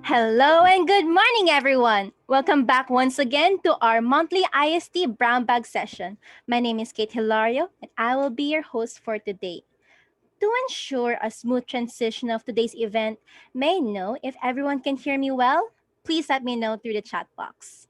Hello and good morning, everyone. Welcome back once again to our monthly IST Brown Bag session. My name is Kate Hilario, and I will be your host for today. To ensure a smooth transition of today's event, may I know if everyone can hear me well? Please let me know through the chat box.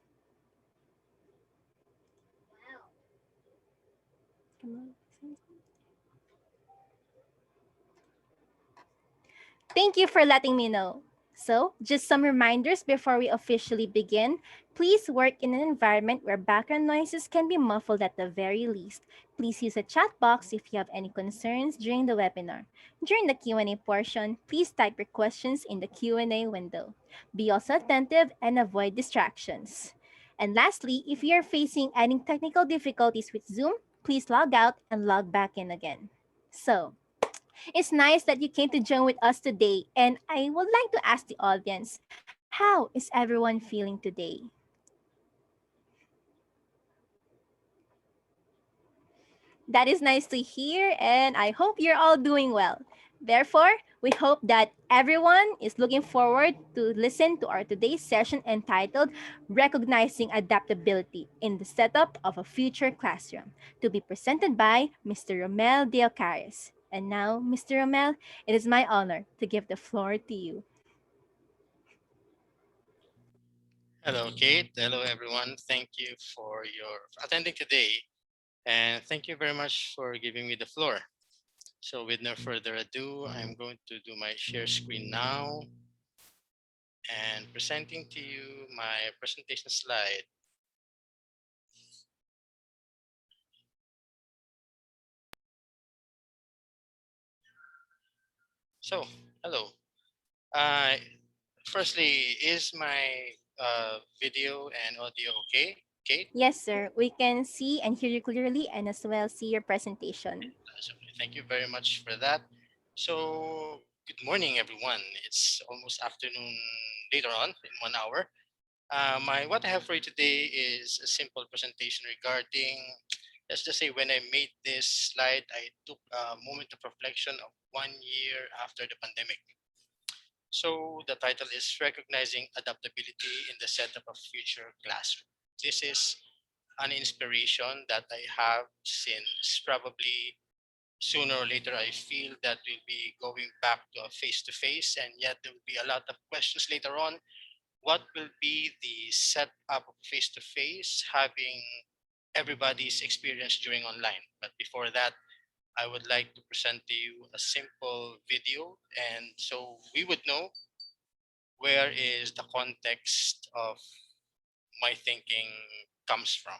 Thank you for letting me know. So, just some reminders before we officially begin. Please work in an environment where background noises can be muffled at the very least. Please use a chat box if you have any concerns during the webinar. During the Q&A portion, please type your questions in the Q&A window. Be also attentive and avoid distractions. And lastly, if you are facing any technical difficulties with Zoom, please log out and log back in again. So, it's nice that you came to join with us today, and I would like to ask the audience, how is everyone feeling today? That is nice to hear, and I hope you're all doing well. Therefore, we hope that everyone is looking forward to listen to our today's session entitled Recognizing Adaptability in the Setup of a Future Classroom, to be presented by Mr. Rommel Deocaris. And now, Mr. Rommel, it is my honor to give the floor to you. Hello, Kate. Hello, everyone. Thank you for your attending today, and thank you very much for giving me the floor. So with no further ado, I'm going to do my share screen now and presenting to you my presentation slide. So, hello. Uh, Firstly, is my video and audio okay, Kate? Yes, sir. We can see and hear you clearly and as well see your presentation. So thank you very much for that. So, good morning, everyone. It's almost afternoon later on in 1 hour. What I have for you today is a simple presentation regarding, let's just say, when I made this slide, I took a moment of reflection of 1 year after the pandemic. So the title is Recognizing Adaptability in the Setup of Future Classroom. This is an inspiration that I have since probably sooner or later I feel that we'll be going back to a face-to-face, and yet there will be a lot of questions later on. What will be the setup of face-to-face, having everybody's experience during online? But before that, I would like to present to you a simple video, and so we would know where is the context of my thinking comes from.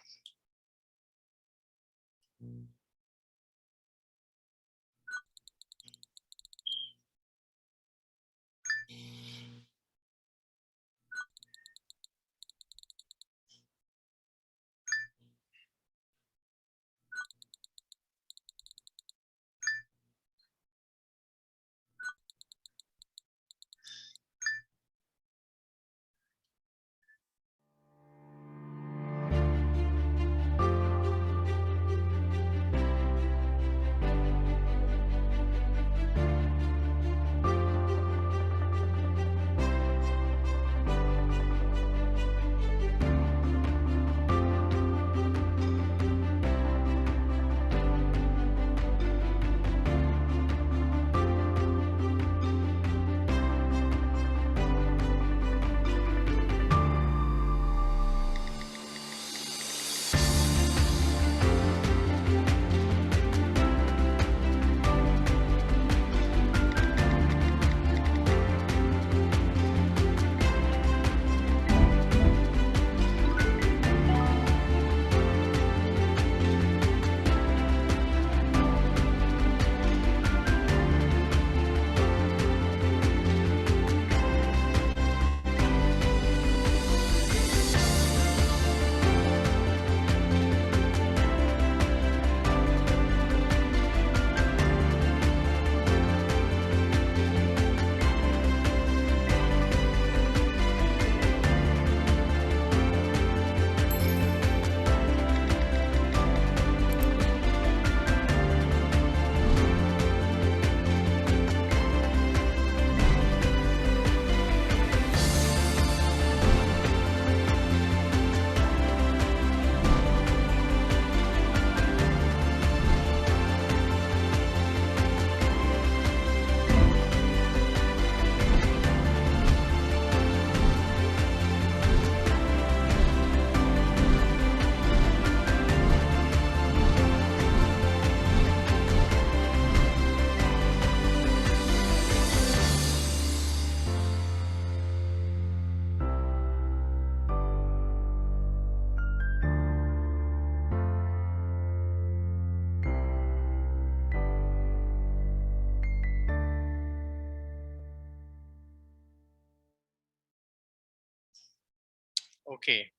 Okay,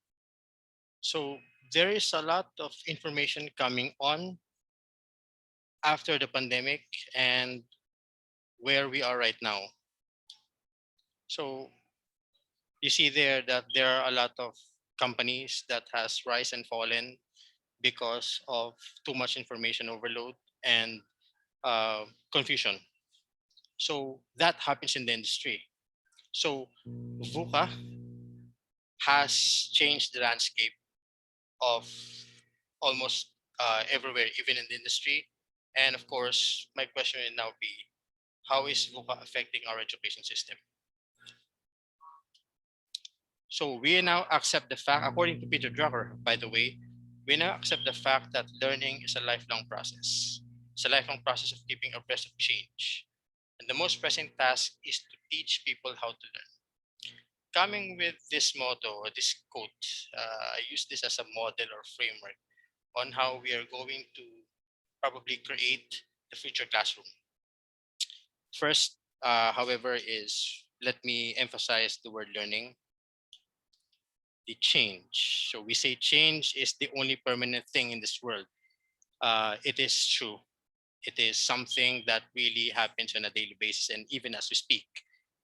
so there is a lot of information coming on after the pandemic and where we are right now. So you see there that there are a lot of companies that has rise and fallen because of too much information overload and confusion. So that happens in the industry. So VUCA has changed the landscape of almost everywhere, even in the industry. And of course, my question will now be, how is VUCA affecting our education system? So we now accept the fact, according to Peter Drucker, by the way, we now accept the fact that learning is a lifelong process. It's a lifelong process of keeping abreast of change. And the most pressing task is to teach people how to learn. Coming with this motto or this quote, I use this as a model or framework on how we are going to probably create the future classroom. First, however, is let me emphasize the word learning, the change. So we say change is the only permanent thing in this world. It is true. It is something that really happens on a daily basis, and even as we speak,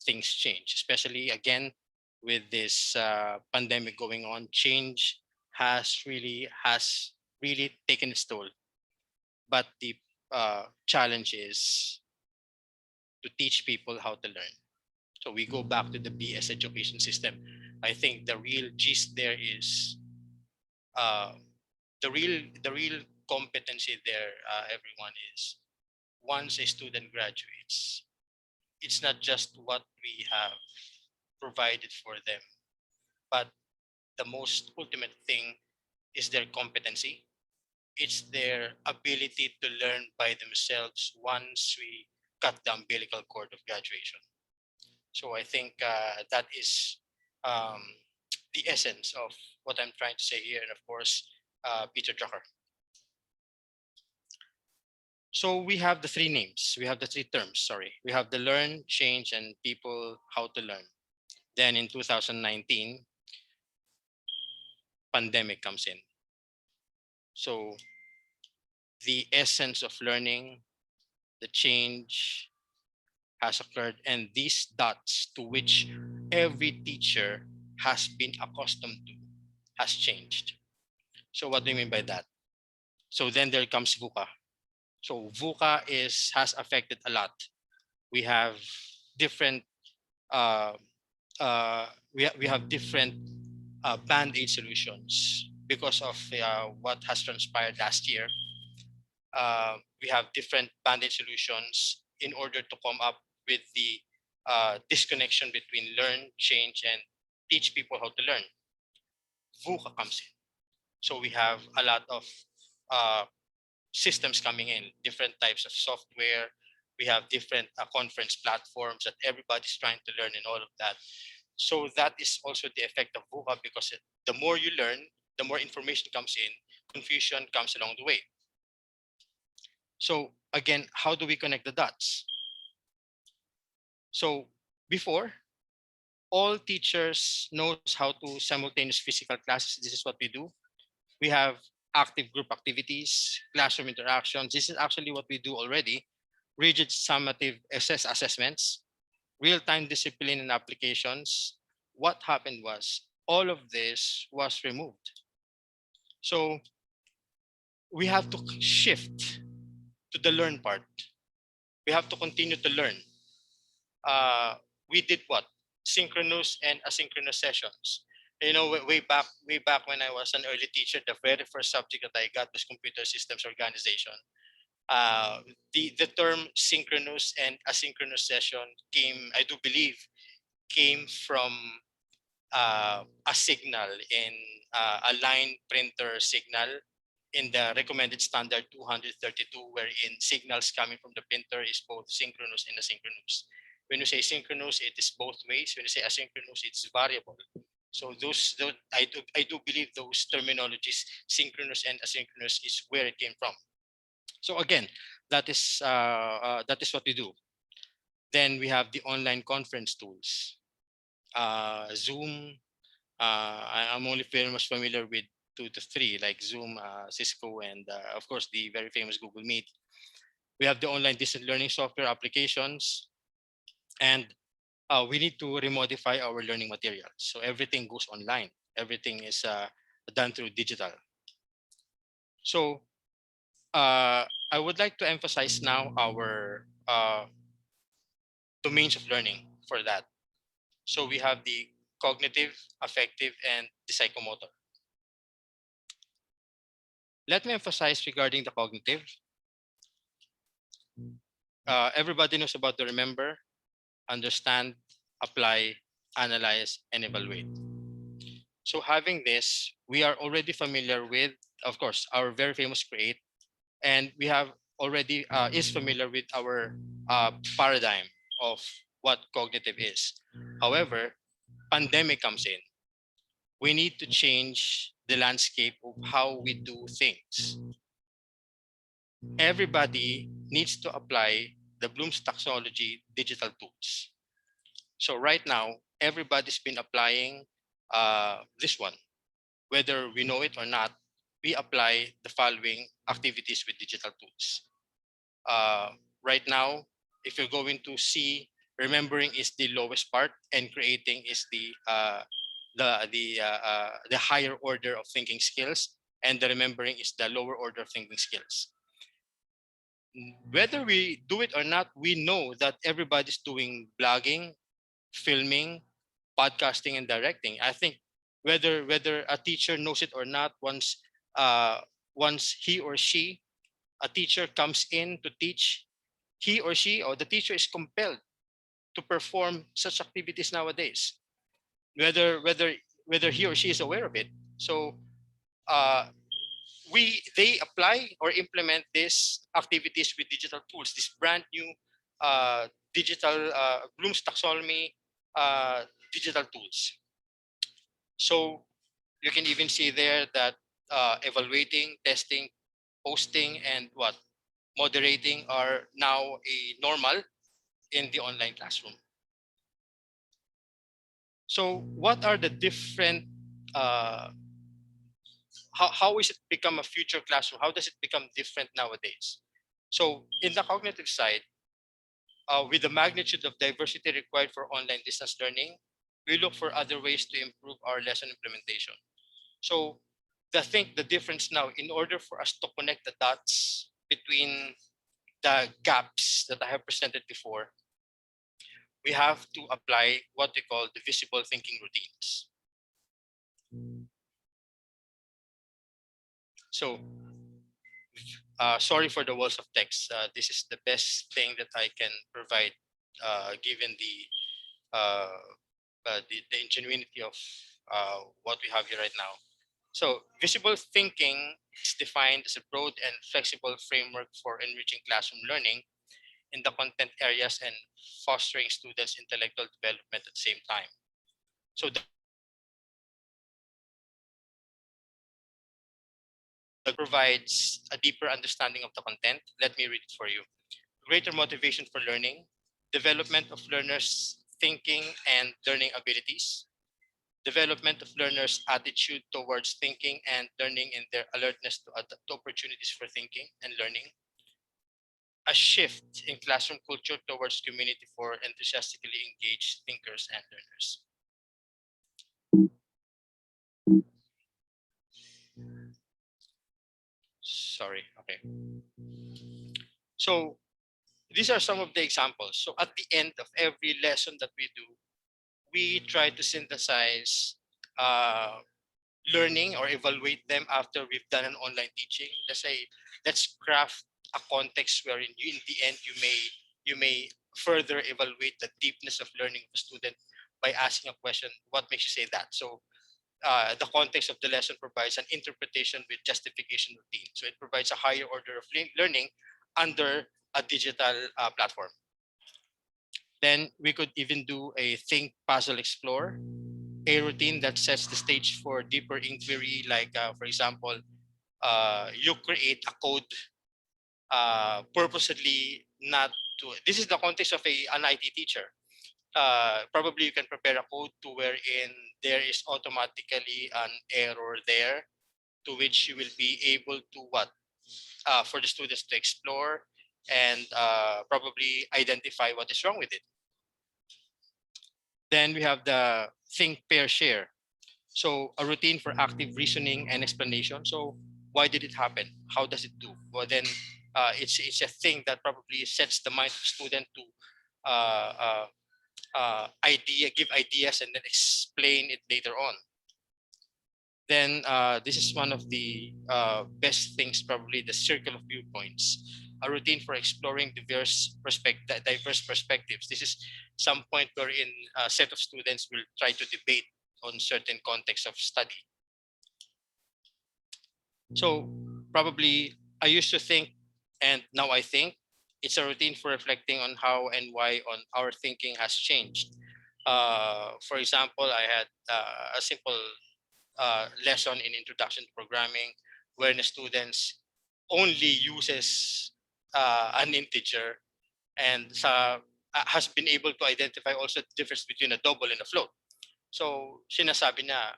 things change. Especially again with this pandemic going on, change has really taken its toll. But the challenge is to teach people how to learn. So we go back to the BS education system. I think the real gist there is uh, the real competency there, everyone, is once a student graduates, it's not just what we have provided for them, but the most ultimate thing is their competency. It's their ability to learn by themselves once we cut the umbilical cord of graduation. So I think that is um, the essence of what I'm trying to say here. And of course, Peter Drucker. So we have the three names. We have the three terms. Sorry, we have the learn, change, and people how to learn. Then in 2019, pandemic comes in. So the essence of learning, the change has occurred, and these dots to which every teacher has been accustomed to has changed. So what do you mean by that? So then there comes VUCA. So VUCA is has affected a lot. We have different uh, we have different band-aid solutions because of what has transpired last year. We have different band-aid solutions in order to come up with the disconnection between learn, change, and teach people how to learn. VUCA comes in. So we have a lot of uh, systems coming in, different types of software. We have different conference platforms that everybody's trying to learn and all of that. So that is also the effect of VUCA because the more you learn, the more information comes in, confusion comes along the way. So again, how do we connect the dots? So before, all teachers knows how to simultaneous physical classes. This is what we do. We have active group activities, classroom interactions. This is actually what we do already. Rigid summative assessments, real-time discipline and applications. What happened was all of this was removed. So we have to shift to the learn part. We have to continue to learn. uh, we did what? Synchronous and asynchronous sessions. You know, way back when I was an early teacher, the very first subject that I got was computer systems organization. Uh, the term synchronous and asynchronous session came, I do believe, came from a signal in a line printer signal in the recommended standard 232, wherein signals coming from the printer is both synchronous and asynchronous. When you say synchronous, it is both ways. When you say asynchronous, it's variable. So those I do believe those terminologies, synchronous and asynchronous, is where it came from. So again, that is what we do. Then we have the online conference tools, Zoom, I'm only very much familiar with two to three, like Zoom, Cisco, and of course the very famous Google Meet. We have the online distance learning software applications, and we need to remodify our learning materials. So everything goes online. Everything is done through digital. So I would like to emphasize now our domains of learning for that. So we have the cognitive, affective, and the psychomotor. Let me emphasize regarding the cognitive. Everybody knows about the remember, understand, apply, analyze, and evaluate. So having this, we are already familiar with, of course, our very famous create, and we have already is familiar with our paradigm of what cognitive is. However, pandemic comes in. We need to change the landscape of how we do things. Everybody needs to apply the Bloom's taxonomy digital tools. So right now, everybody's been applying this one. Whether we know it or not, we apply the following activities with digital tools. Uh, right now, if you're going to see, remembering is the lowest part, and creating is the higher order of thinking skills, and the remembering is the lower order of thinking skills. Whether we do it or not, we know that everybody's doing blogging, filming, podcasting, and directing. I think whether a teacher knows it or not, uh, once he or she, a teacher comes in to teach, he or she or the teacher is compelled to perform such activities nowadays, whether whether he or she is aware of it. So uh, we they apply or implement these activities with digital tools, this brand new digital Bloom's taxonomy digital tools. So you can even see there that evaluating, testing, posting, and what moderating are now a normal in the online classroom. So what are the different uh, how is it become a future classroom? How does it become different nowadays? So in the cognitive side, with the magnitude of diversity required for online distance learning, we look for other ways to improve our lesson implementation. So I think the difference now, in order for us to connect the dots between the gaps that I have presented before, we have to apply what we call the visible thinking routines. So sorry for the walls of text. This is the best thing that I can provide, given the ingenuity of what we have here right now. So visible thinking is defined as a broad and flexible framework for enriching classroom learning in the content areas and fostering students' intellectual development at the same time. So the provides a deeper understanding of the content. Let me read it for you. Greater motivation for learning, development of learners' thinking and learning abilities, development of learners' attitude towards thinking and learning and their alertness to, to opportunities for thinking and learning, a shift in classroom culture towards community for enthusiastically engaged thinkers and learners. Sorry, okay. So these are some of the examples. So at the end of every lesson that we do, we try to synthesize uh, learning or evaluate them after we've done an online teaching. Let's say, let's craft a context wherein you, in the end, you may further evaluate the deepness of learning of a student by asking a question, what makes you say that? So the context of the lesson provides an interpretation with justification routine. So it provides a higher order of learning under a digital platform. Then we could even do a think, puzzle, explore, a routine that sets the stage for deeper inquiry. Like, for example, you create a code purposely not to. This is the context of an IT teacher. probably you can prepare a code to wherein there is automatically an error there, to which you will be able to what for the students to explore and probably identify what is wrong with it. Then we have the think, pair, share. So a routine for active reasoning and explanation. So why did it happen? How does it do? Well, then it's a thing that probably sets the mind of the student to uh, uh, give ideas and then explain it later on. Then this is one of the best things, probably the circle of viewpoints, a routine for exploring diverse perspectives. This is some point wherein a set of students will try to debate on certain contexts of study. So probably I used to think, and now I think it's a routine for reflecting on how and why on our thinking has changed. For example, I had a simple lesson in introduction to programming, where the students only uses an integer and has been able to identify also the difference between a double and a float. So sinasabi na,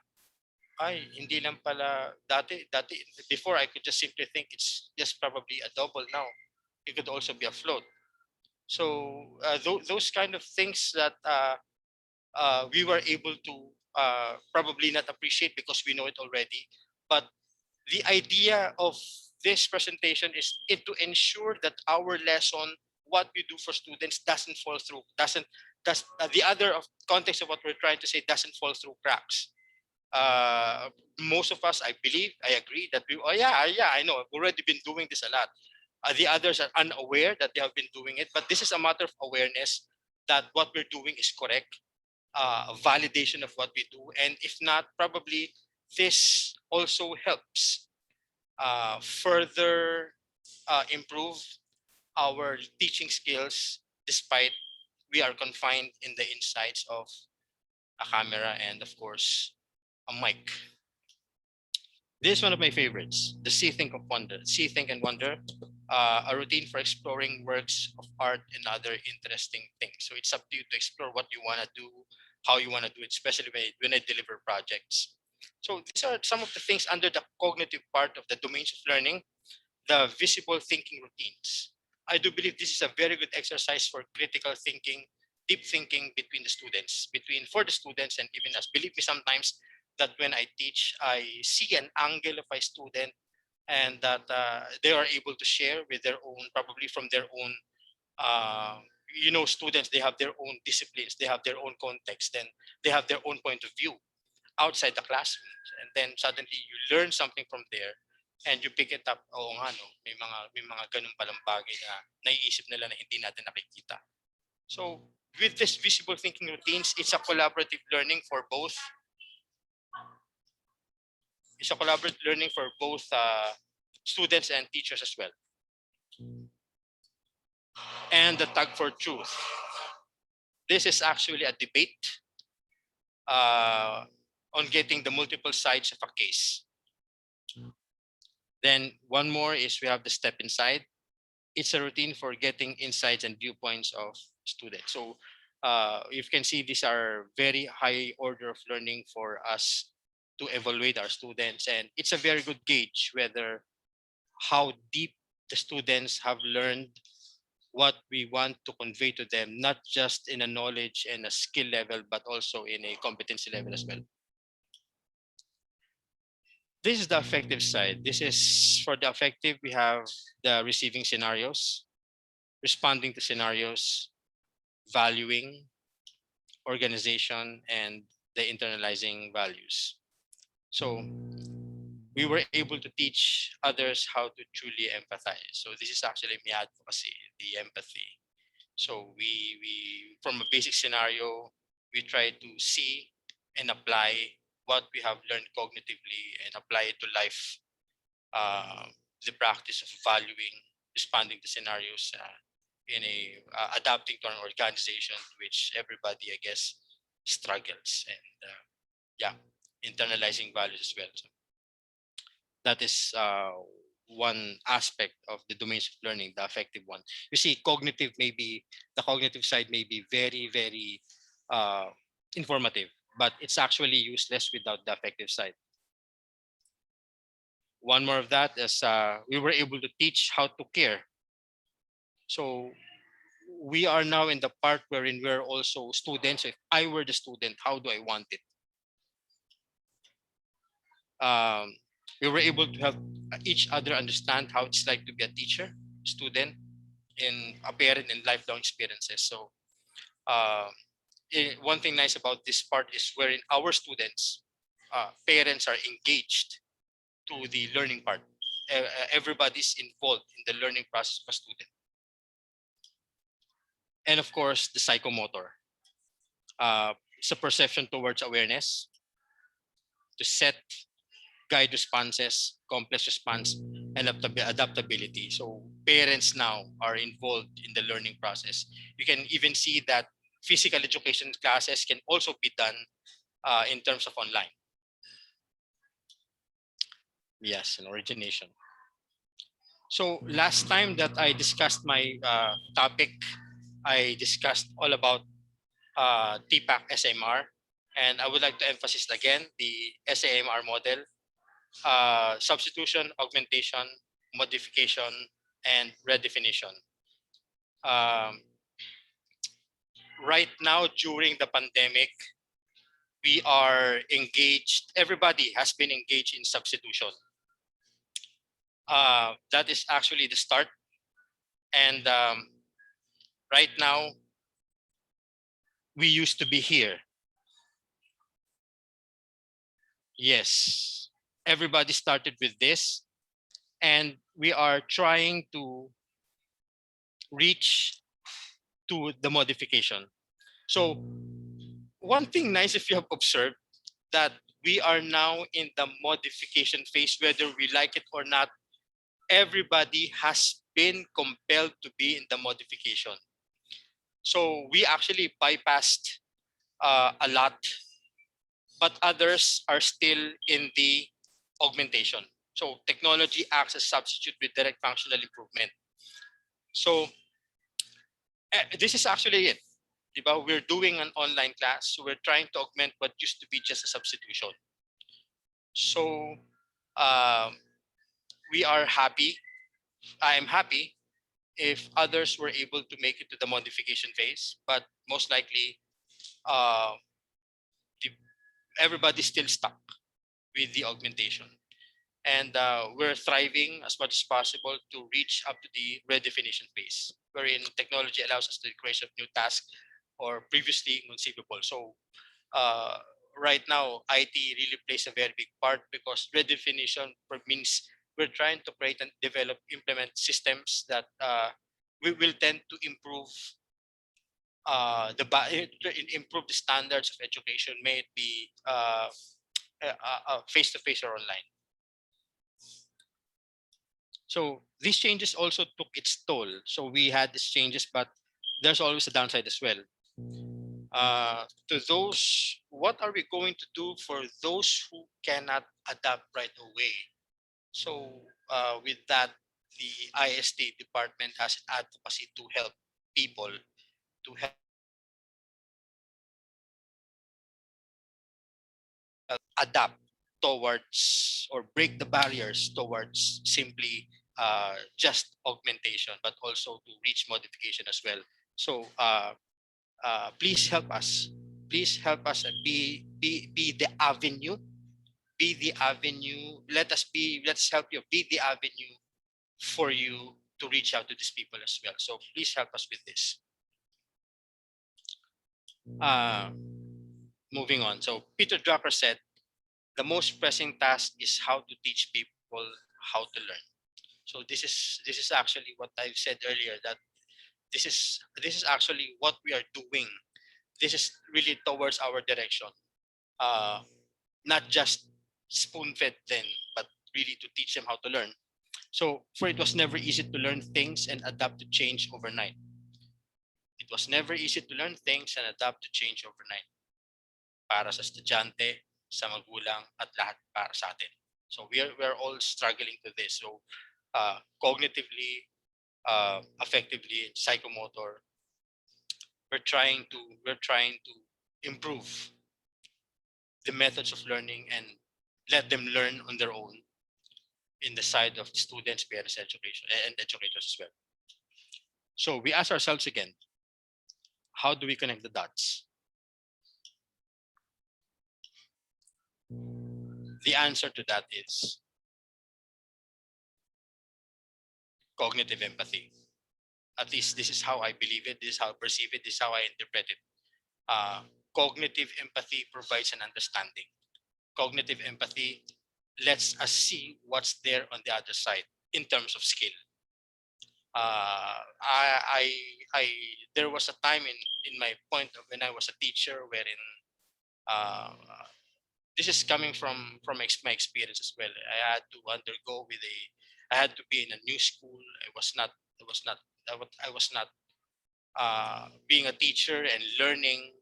ay, hindi lang pala, dati, before I could just simply think it's just probably a double. Now it could also be a float. So those kind of things that we were able to probably not appreciate because we know it already. But the idea of this presentation is it to ensure that our lesson, what we do for students, doesn't fall through, does the other of context of what we're trying to say doesn't fall through cracks. uh, Most of us, I believe, I agree that oh yeah, I know, I've already been doing this a lot. The others are unaware that they have been doing it, but this is a matter of awareness that what we're doing is correct, validation of what we do, and if not, probably this also helps further improve our teaching skills, despite we are confined in the insides of a camera and, of course, a mic. This is one of my favorites, the See, Think of Wonder. See, Think, and Wonder, a routine for exploring works of art and other interesting things. So it's up to you to explore what you want to do, how you want to do it, especially when I deliver projects. So these are some of the things under the cognitive part of the domains of learning, the visible thinking routines. I do believe this is a very good exercise for critical thinking, deep thinking between the students, between for the students and even us. Believe me, sometimes that when I teach, I see an angle of a student and that they are able to share with their own, probably from their own, uh, students, they have their own disciplines, they have their own context, and they have their own point of view outside the classroom. And then suddenly you learn something from there and you pick it up. Oo nga, no, may mga ganun palang bagay na naiisip nila na hindi natin nakikita. So with this visible thinking routines, it's a collaborative learning for both students and teachers as well. And the tug for truth. This is actually a debate uh, on getting the multiple sides of a case. Then one more is we have the step inside. It's a routine for getting insights and viewpoints of students. So you can see these are very high order of learning for us to evaluate our students, and it's a very good gauge whether how deep the students have learned what we want to convey to them, not just in a knowledge and a skill level, but also in a competency level as well. This is the affective side. This is for the affective, we have the receiving scenarios, responding to scenarios, valuing, organization, and the internalizing values. So we were able to teach others how to truly empathize. So this is actually my advocacy, the empathy. So we from a basic scenario, we try to see and apply what we have learned cognitively and apply it to life. Uh, the practice of valuing, responding to scenarios in a adapting to an organization to which everybody, I guess, struggles, and yeah, internalizing values as well. So that is one aspect of the domains of learning, the affective one. You see, the cognitive side may be very, very uh, informative, but it's actually useless without the affective side. One more of that is we were able to teach how to care. So we are now in the part wherein we're also students. If I were the student, how do I want it? Um, we were able to help each other understand how it's like to be a teacher, student, in a parent and lifelong experiences. So um, one thing nice about this part is wherein our students, parents are engaged to the learning part. Everybody's involved in the learning process of a student. And of course, the psychomotor. It's a perception towards awareness to set guide responses, complex response, and adaptability. So parents now are involved in the learning process. You can even see that physical education classes can also be done in terms of online. Yes, and origination. So last time that I discussed my topic, I discussed all about TPAC SMR, and I would like to emphasize again the SAMR model: substitution, augmentation, modification, and redefinition. Um, right now, during the pandemic, we are engaged. Everybody has been engaged in substitution. That is actually the start, and right now we used to be here. Yes, everybody started with this, and we are trying to reach to the modification. So one thing nice, if you have observed, that we are now in the modification phase, whether we like it or not. Everybody has been compelled to be in the modification. So we actually bypassed a lot, but others are still in the augmentation. So technology acts as substitute with direct functional improvement. So this is actually it. Diba? We're doing an online class, so we're trying to augment what used to be just a substitution. So um, we are happy. I am happy if others were able to make it to the modification phase, but most likely uh, the, everybody's still stuck with the augmentation. And we're thriving as much as possible to reach up to the redefinition phase, wherein technology allows us the creation of new tasks or previously inconceivable. So uh, right now, IT really plays a very big part because redefinition means we're trying to create and develop, implement systems that we will tend to improve improve the standards of education, may it be face to face or online. So these changes also took its toll. So we had these changes, but there's always a downside as well. To those, what are we going to do for those who cannot adapt right away? So with that, the IST department has an advocacy to help people to help adapt towards or break the barriers towards simply just augmentation, but also to reach modification as well. So please help us. Please help us and be the avenue. Be the avenue. Let us help you. Be the avenue for you to reach out to these people as well. So please help us with this. Uh, moving on. So Peter Drucker said, the most pressing task is how to teach people how to learn. So this is actually what I've said earlier, that this is actually what we are doing. This is really towards our direction. Uh, Not just spoon fed them, but really to teach them how to learn. So for it was never easy to learn things and adapt to change overnight. It was never easy to learn things and adapt to change overnight. Para sa estudyante, sa magulang, at lahat para sa atin. So we are all struggling to this. So cognitively, affectively, psychomotor, we're trying to improve the methods of learning and let them learn on their own in the side of students, parents, education, and educators as well. So we ask ourselves again, how do we connect the dots? The answer to that is cognitive empathy. At least this is how I believe it, this is how I perceive it, this is how I interpret it. Uh, Cognitive empathy provides an understanding. Cognitive empathy lets us see what's there on the other side in terms of skill. I there was a time in my point of when I was a teacher wherein uh, this is coming my experience as well. I had to undergo with a I had to be in a new school. I was not I was not being a teacher and learning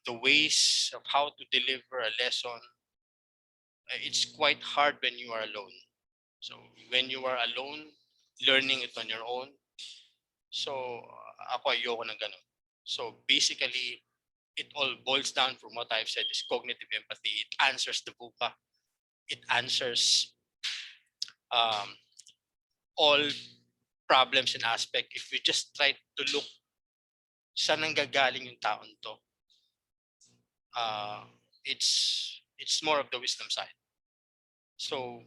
the ways of how to deliver a lesson. It's quite hard when you are alone. So when you are alone, learning it on your own. So ako ayoko ng ganun. So basically, it all boils down from what I've said is cognitive empathy. It answers the VUCA. It answers um, all problems and aspect. If we just try to look saan nanggagaling yung taon to, uh, it's more of the wisdom side. So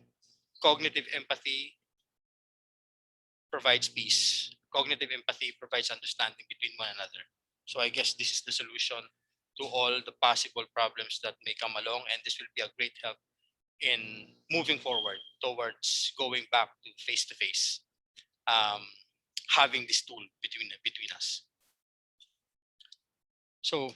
cognitive empathy provides peace. Cognitive empathy provides understanding between one another. So I guess this is the solution to all the possible problems that may come along, and this will be a great help in moving forward towards going back to face, um, having this tool between us. So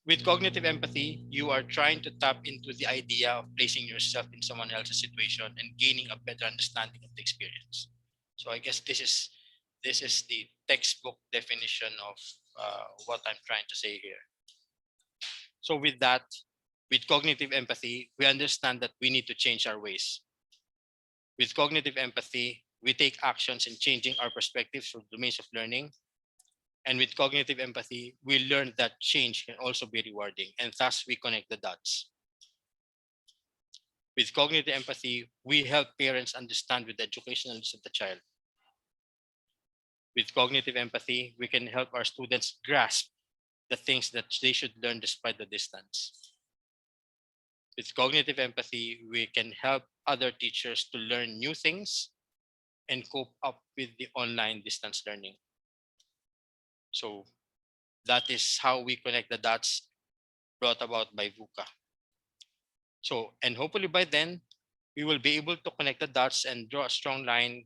with cognitive empathy, you are trying to tap into the idea of placing yourself in someone else's situation and gaining a better understanding of the experience. So I guess this is the textbook definition of what I'm trying to say here. So with that, with cognitive empathy, we understand that we need to change our ways. With cognitive empathy, we take actions in changing our perspectives for domains of learning. And with cognitive empathy, we learn that change can also be rewarding, and thus we connect the dots. With cognitive empathy, we help parents understand with the educational needs of the child. With cognitive empathy, we can help our students grasp the things that they should learn despite the distance. With cognitive empathy, we can help other teachers to learn new things and cope up with the online distance learning. So that is how we connect the dots brought about by VUCA. So, and hopefully by then, we will be able to connect the dots and draw a strong line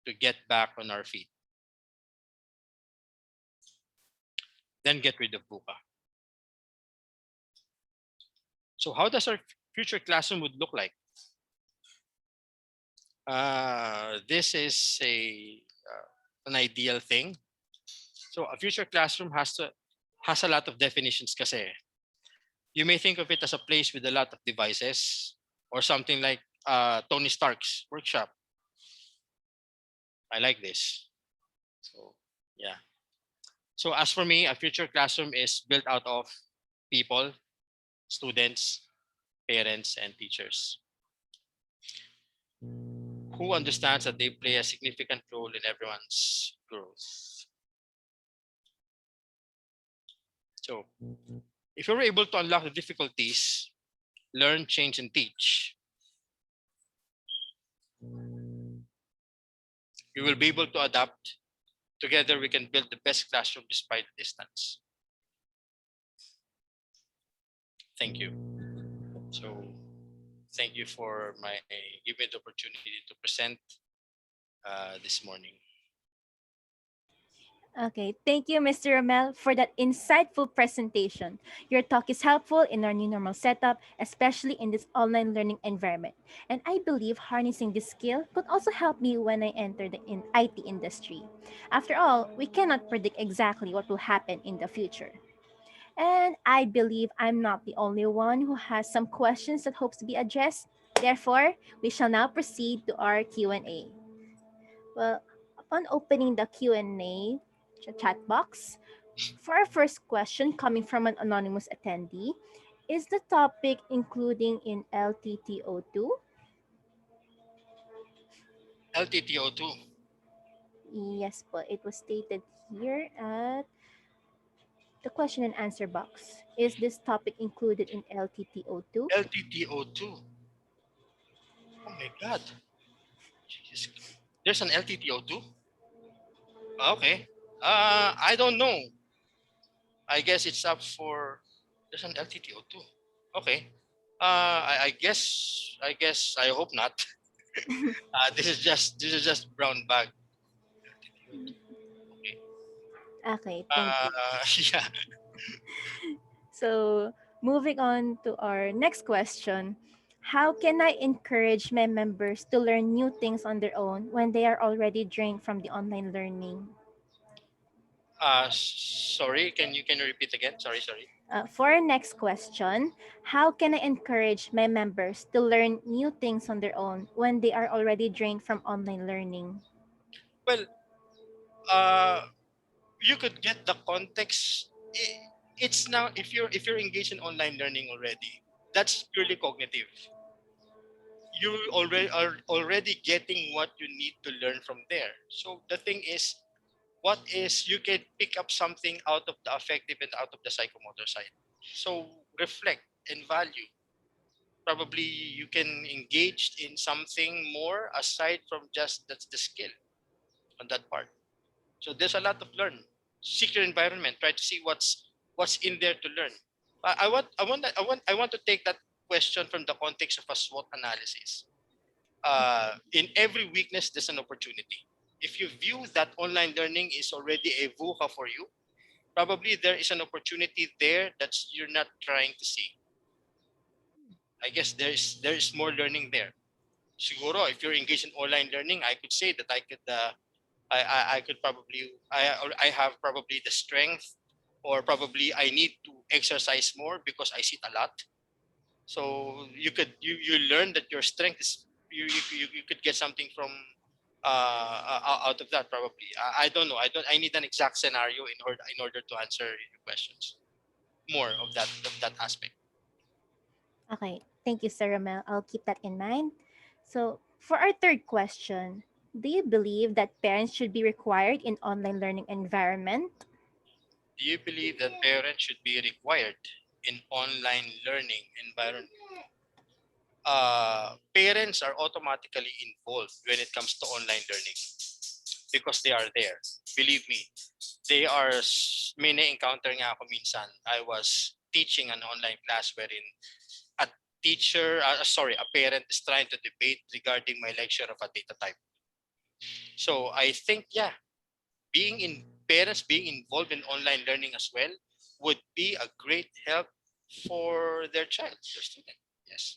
to get back on our feet. Then get rid of VUCA. So how does our future classroom would look like? This is an ideal thing. So a future classroom has a lot of definitions kasi. You may think of it as a place with a lot of devices or something like Tony Stark's workshop. I like this. So yeah. So as for me, a future classroom is built out of people, students, parents, and teachers who understands that they play a significant role in everyone's growth. So if you're able to unlock the difficulties, learn, change, and teach, you will be able to adapt. Together, we can build the best classroom despite the distance. Thank you. So, thank you for giving me the opportunity to present this morning. Okay, thank you, Mr. Rommel, for that insightful presentation. Your talk is helpful in our new normal setup, especially in this online learning environment. And I believe harnessing this skill could also help me when I enter the IT industry. After all, we cannot predict exactly what will happen in the future. And I believe I'm not the only one who has some questions that hopes to be addressed. Therefore, we shall now proceed to our Q&A. Well, upon opening the Q&A chat box, For our first question, coming from an anonymous attendee, is the topic including in LTTO2? LTTO2. Yes, but it was stated here at the question and answer box. Is this topic included in LTTO2? LTTO2. Oh my God. Jesus. There's an LTTO2? Okay. I don't know. I guess it's up for. There's an LTTO2. Okay. I hope not. This is just brown bag. LTTO2. Okay. Okay, thank you. Yeah. So, moving on to our next question. How can I encourage my members to learn new things on their own when they are already drained from the online learning? Sorry. Can you repeat again? Sorry. Sorry. For our next question, how can I encourage my members to learn new things on their own when they are already drained from online learning? Well, uh, you could get the context. It's now if you're engaged in online learning already, that's purely cognitive. You already are already getting what you need to learn from there. So the thing is, what is you can pick up something out of the affective and out of the psychomotor side. So reflect and value. Probably you can engage in something more aside from just that's the skill on that part. So there's a lot of learn. Seek your environment. Try to see what's in there to learn. I want to take that question from the context of a SWOT analysis. In every weakness, there's an opportunity. If you view that online learning is already a VUCA for you, probably there is an opportunity there that you're not trying to see. I guess there is more learning there. Siguro, if you're engaged in online learning, I could say that I could probably I have probably the strength, or probably I need to exercise more because I sit a lot. So you learn that your strength is you could get something from out of that probably. I don't know. I need an exact scenario in order to answer your questions. More of that aspect. Okay, thank you, Sir Ramel. I'll keep that in mind. So, for our third question, do you believe that parents should be required in online learning environment? Do you believe that parents should be required in online learning environment? Parents are automatically involved when it comes to online learning because they are there. Believe me, they are. May na-encounter nga ako minsan. I was teaching an online class wherein a a parent is trying to debate regarding my lecture of a data type. So I think, yeah, parents being involved in online learning as well would be a great help for their child, their student. Yes.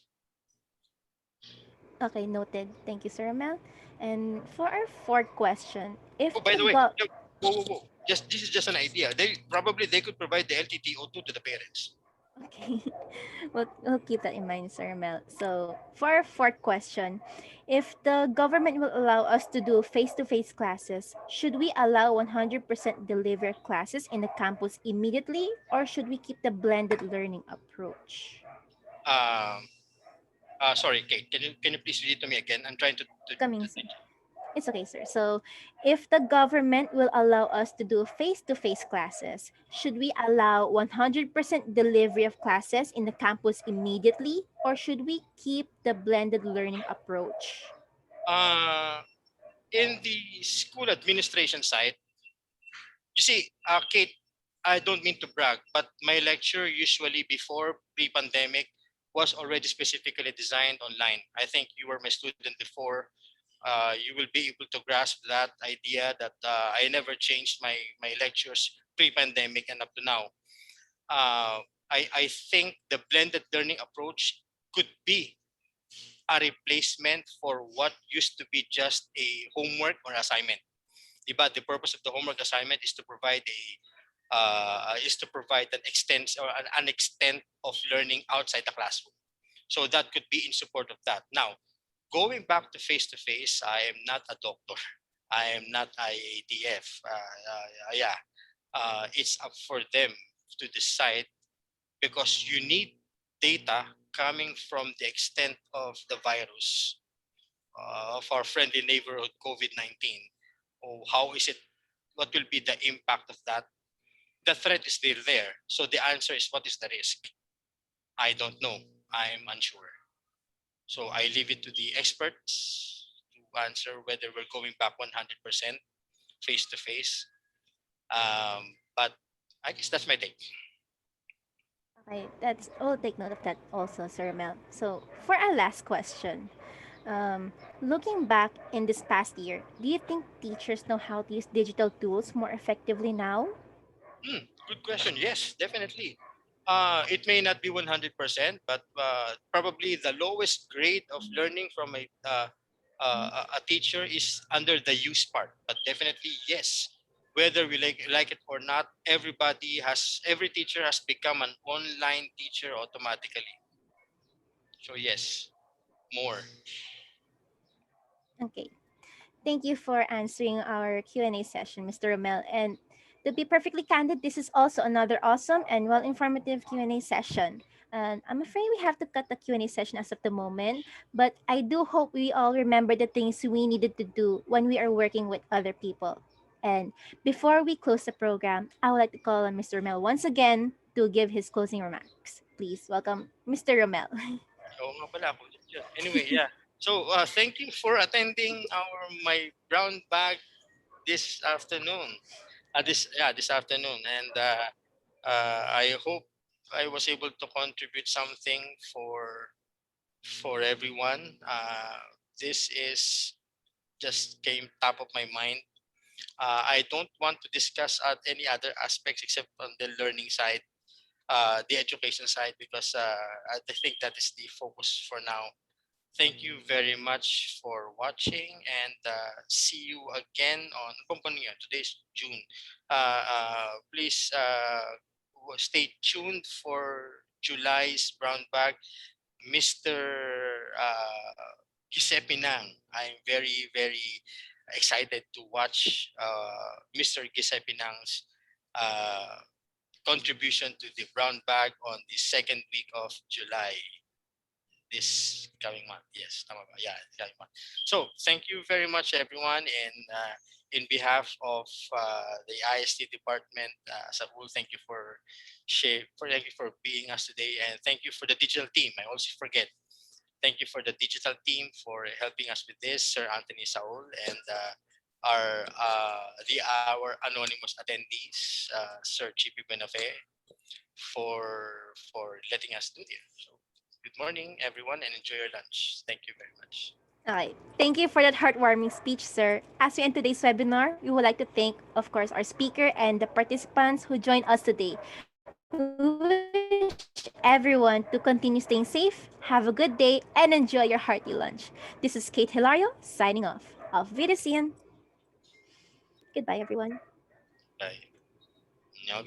Okay, noted. Thank you, Sir Ramel. And for our fourth question, if Oh, by the the way, go whoa, whoa, whoa. Just this is just an idea. They could provide the LTTO2 to the parents. Okay, we'll keep that in mind, Sir Mel. So, for our fourth question, if the government will allow us to do face to face classes, should we allow 100% deliver classes in the campus immediately, or should we keep the blended learning approach? Um, Sorry, Kate. Can you please read it to me again? I'm trying to Coming soon. teach. It's okay, sir. So, if the government will allow us to do face to face classes, should we allow 100% delivery of classes in the campus immediately, or should we keep the blended learning approach? Uh, in the school administration side, you see, Kate, I don't mean to brag, but my lecture usually before pre-pandemic was already specifically designed online. I think you were my student before. You will be able to grasp that idea that I never changed my lectures pre-pandemic and up to now. Uh, I think the blended learning approach could be a replacement for what used to be just a homework or assignment. Diba? The purpose of the homework assignment is to provide an extent or an extent of learning outside the classroom. So that could be in support of that. Now, going back to face, I am not a doctor. I am not IATF. Yeah. It's up for them to decide, because you need data coming from the extent of the virus, of our friendly neighborhood COVID-19. Oh, how is it? What will be the impact of that? The threat is still there. So the answer is, what is the risk? I don't know. I'm unsure. So I leave it to the experts to answer whether we're going back 100% face to face. But I guess that's my take. Okay, that's. I'll take note of that also, Sir Mel. So for our last question, looking back in this past year, do you think teachers know how to use digital tools more effectively now? Good question. Yes, definitely. It may not be 100%, but probably the lowest grade of learning from a teacher is under the use part. But definitely, yes. Whether we like it or not, every teacher has become an online teacher automatically. So yes, more. Okay. Thank you for answering our Q&A session, Mr. Romel. And to be perfectly candid, this is also another awesome and well-informative Q&A session. And I'm afraid we have to cut the Q&A session as of the moment, but I do hope we all remember the things we needed to do when we are working with other people. And before we close the program, I would like to call on Mr. Romel once again to give his closing remarks. Please welcome Mr. Romel. Oo nga pala, ako din yun. Anyway, yeah. So, thank you for attending my brown bag this afternoon. This afternoon, and I hope I was able to contribute something for everyone. This is just came top of my mind. I don't want to discuss any other aspects except on the learning side, the education side, because I think that is the focus for now. Thank you very much for watching, and see you again on Company. Today's June. Please stay tuned for July's brown bag, Mr. Giuseppe Nang. I'm very, very excited to watch Mr. Giuseppe Nang's uh, contribution to the brown bag on the second week of July, this coming month. Yes, tama ba? Yeah, coming month. So thank you very much, everyone, and in behalf of the IST department as a whole, thank you for being us today, and thank you for the digital team. I also forget. Thank you for the digital team for helping us with this, Sir Anthony Saul, and our anonymous attendees, Sir Chippy Benafe, for letting us do this. So, good morning, everyone, and enjoy your lunch. Thank you very much. Okay. Thank you for that heartwarming speech, sir. As we end today's webinar, we would like to thank, of course, our speaker and the participants who joined us today. We wish everyone to continue staying safe, have a good day, and enjoy your hearty lunch. This is Kate Hilario signing off. Auf Wiedersehen. Goodbye, everyone. Bye. Annyeong